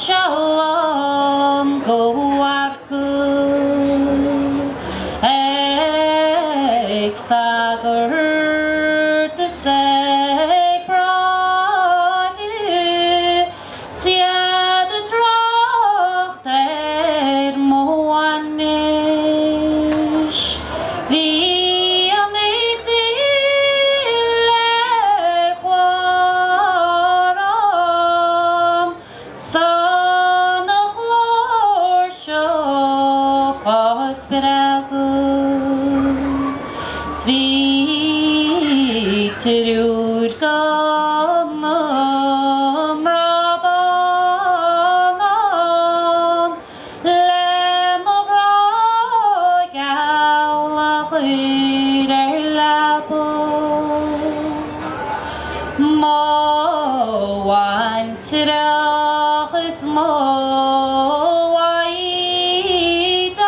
Shalom goarku ek sagar te sekraju sia de tracht moanish vi Sweet Ganam Rabbanan Lemogro Galachir Labo Mo Wantirachis Mo Waidam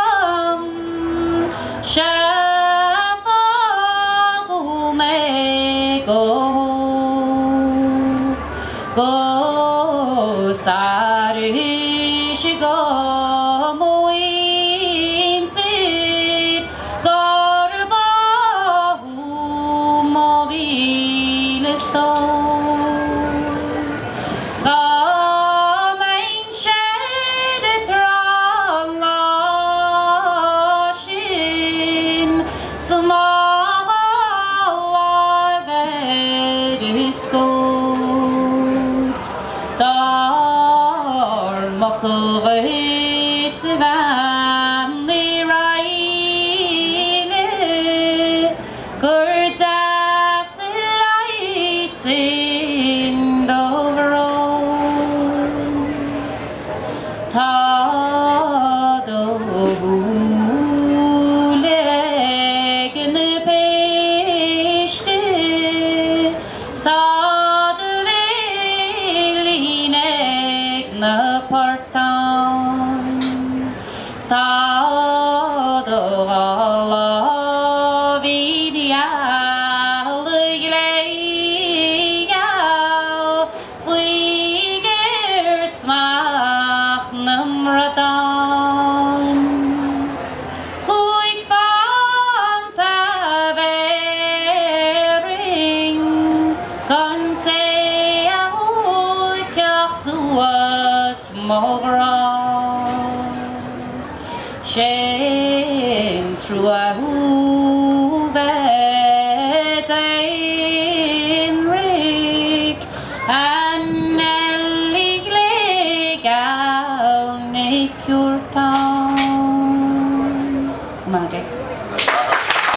Go sarish go moinsit garbahu mobileston Skamein shed tralashin Makkelreet van die reine Kurtas lights in the road Tado hulegene peste Stade velinek part-time Stade alla videale gleigal Flyger smacht numradan Huig fanta vering Kan säga huig suas mogra Shen trua huvet Enrik Annelig legal nekurtan Mage